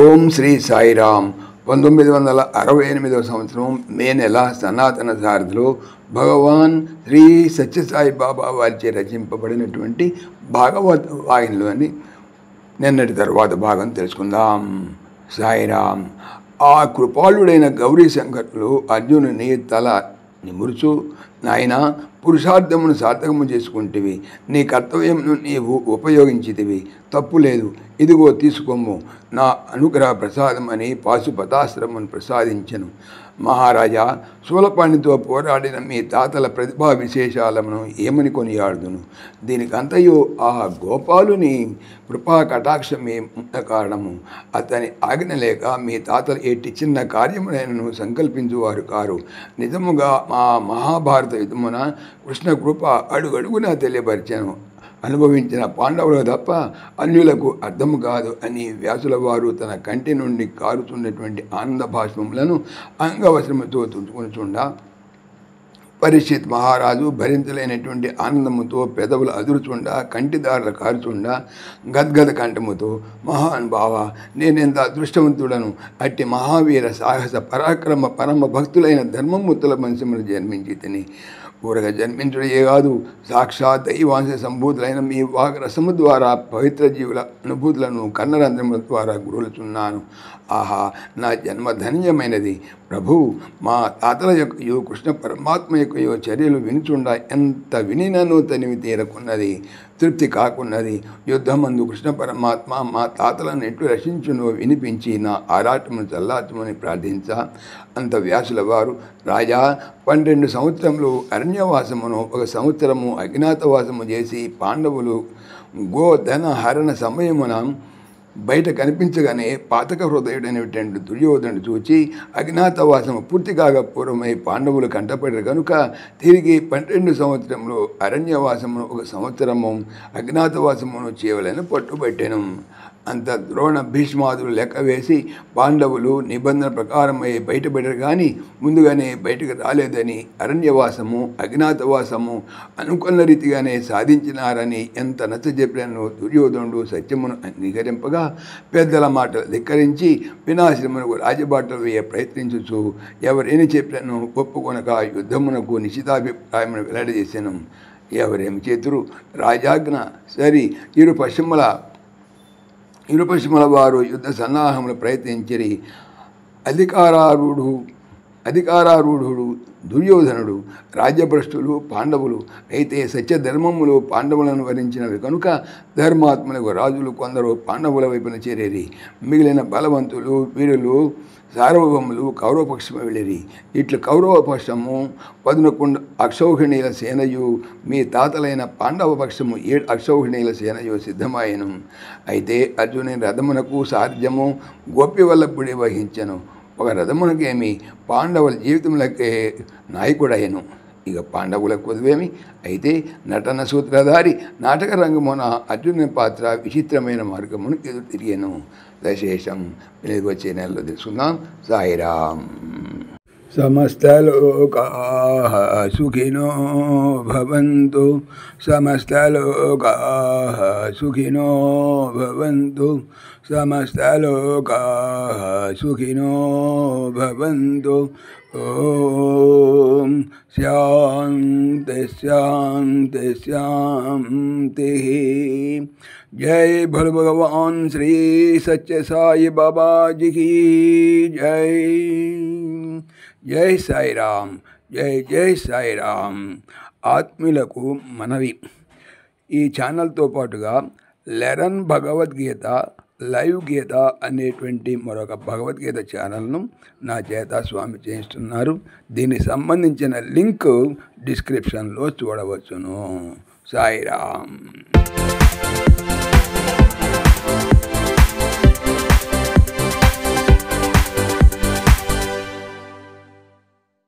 ఓం శ్రీ సాయిరామ్. 1968 సంవత్సరం మే నెల సనాతన సారథిలో భగవాన్ శ్రీ సత్యసాయి బాబా వారిచే రచింపబడినటువంటి భాగవత వాహినిలోని నిన్నటి తర్వాత భాగం తెలుసుకుందాం. సాయిరామ్. ఆ కృపాళుడైన గౌరీ శంకరులు అర్జునుని తల నిమురుచు, నాయన, పురుషార్థమును సార్థకము చేసుకుంటేవి, నీ కర్తవ్యమును నీవు ఉపయోగించితివి, తప్పు లేదు, ఇదిగో తీసుకోము, నా అనుగ్రహ ప్రసాదమని పాశుపతాస్త్రమును ప్రసాదించను. మహారాజా, శూలపాణితో పోరాడిన మీ తాతల ప్రతిభా విశేషాలను ఏమని కొనియాడుదును? దీనికంతయు ఆ గోపాలుని కృపా కటాక్షమే కారణము. అతని ఆజ్ఞ లేక మీ తాతలు ఎట్టి చిన్న కార్యమునైనను సంకల్పించువారు కారు. నిజముగా మా మహాభారత యుద్ధమున కృష్ణ కృప అడుగడుగునా తెలియపరిచాను. అనుభవించిన పాండవులకు తప్ప అన్యులకు అర్థము కాదు అని వ్యాసుల వారు తన కంటి నుండి కారుతున్నటువంటి ఆనంద భాష్పములను అంగవస్త్రముతో తుడుచుకుంటుండా పరీక్షిత్ మహారాజు భరించలేనటువంటి ఆనందముతో పెదవులు అదురుచుండా, కంటిదారులు కారుచుండా గద్గద కంఠముతో, మహానుభావ, నేనెంత అదృష్టవంతుడను, అట్టి మహావీర సాహస పరాక్రమ పరమ భక్తులైన ధర్మమూర్తుల వంశములు జన్మించి తిని ఊరగా జన్మించుడే కాదు, సాక్షాత్ దైవాంశ సంభూతులైన మీ వాగ్రసము ద్వారా పవిత్ర జీవుల అనుభూతులను కన్నరంధ్రముల ద్వారా గురులుచున్నాను. ఆహా, నా జన్మ ధన్యమైనది. ప్రభు, మా తాతల యొక్కయో కృష్ణ పరమాత్మ యొక్కయో చర్యలు వినుచుండా ఎంత వినినను తనివి తీరకున్నది, తృప్తి కాకున్నది. యుద్ధమందు కృష్ణ పరమాత్మ మా తాతలను ఎట్లు రక్షించునో వినిపించి నా ఆరాటమును చల్లార్చమని ప్రార్థించా. అంత వ్యాసుల వారు, రాజా, 12 సంవత్సరములు అరణ్యవాసమును 1 సంవత్సరము అజ్ఞాతవాసము చేసి పాండవులు గోధన హరణ సమయమున బయట కనిపించగానే పాతక హృదయుడైనటువంటి దుర్యోధనుడు చూచి అజ్ఞాతవాసము పూర్తి కాగా పూర్వమై పాండవులు కంటపడరు కనుక తిరిగి 12 సంవత్సరంలో అరణ్యవాసమును 1 సంవత్సరము అజ్ఞాతవాసమును చేయవలని పట్టుబట్టెను. అంత ద్రోణ భీష్మాదులు లెక్క వేసి పాండవులు నిబంధన ప్రకారమై బయటపడరు కానీ ముందుగానే బయటకు రాలేదని అరణ్యవాసము అజ్ఞాతవాసము అనుకున్న రీతిగానే సాధించినారని ఎంత నచ్చ చెప్పినను దుర్యోధనుడు సత్యమును అంగీకరింపగా పెద్దల మాటలు ధిక్కరించి వినాశనమునకు రాజబాటలు వేయ ప్రయత్నించుచు ఎవరేమి చెప్పినను ఒప్పుకొనక యుద్ధమునకు నిశ్చితాభిప్రాయమును వెల్లడిచేసాను. ఎవరేమి చేతురు? రాజాజ్ఞ సరి. ఇరు పశ్చిమల వారు యుద్ధ సన్నాహములు ప్రయత్నించిరి. అధికారారూఢుడు దుర్యోధనుడు, రాజ్యభ్రష్టులు పాండవులు. అయితే సత్యధర్మములు పాండవులను వరించినవి కనుక ధర్మాత్మలకు రాజులు కొందరు పాండవుల వైపున చేరేరి. మిగిలిన బలవంతులు వీరులు సార్వభౌములు కౌరవపక్షము వెళ్ళిరి. ఇట్లు కౌరవపక్షము 11 అక్షౌహిణీల సేనయు, మీ తాతలైన పాండవ పక్షము 7 అక్షౌహిణీల సేనయు సిద్ధమాయను. అయితే అర్జునుని రథమునకు సారథ్యము గోపి వల్లభుడే వహించెను. ఒక రథమునకేమి పాండవుల జీవితములకే నాయకుడయ్యను. ఇక పాండవులకు కొదువేమి. అయితే నటన సూత్రధారి నాటక రంగమున అర్జునుని పాత్ర విచిత్రమైన మార్గమును ఎదురు తిరిగాను. దశేషం వెలుగు వచ్చే నెలలో తెలుసుకుందాం. సాయిరామ్. సమస్తలోకాః సుఖినో భవంతు, సమస్తలోకాః సుఖినో భవంతు, సమస్తలోకాః సుఖినో భవంతు. ఓం శాంతి శాంతి శాంతి. జై భోల భగవాన్ శ్రీ సత్య సాయి బాబాజీకి జై. జై సాయిరామ్. జై జై సాయిరామ్. ఆత్మీయులకు మనవి, ఈ ఛానల్తో పాటుగా లెరన్ భగవద్గీత లైవ్ గీత అనేటువంటి మరొక భగవద్గీత ఛానల్ను నా చేత స్వామి చేయిస్తున్నారు. దీనికి సంబంధించిన లింక్ డిస్క్రిప్షన్లో చూడవచ్చును. సాయిరామ్.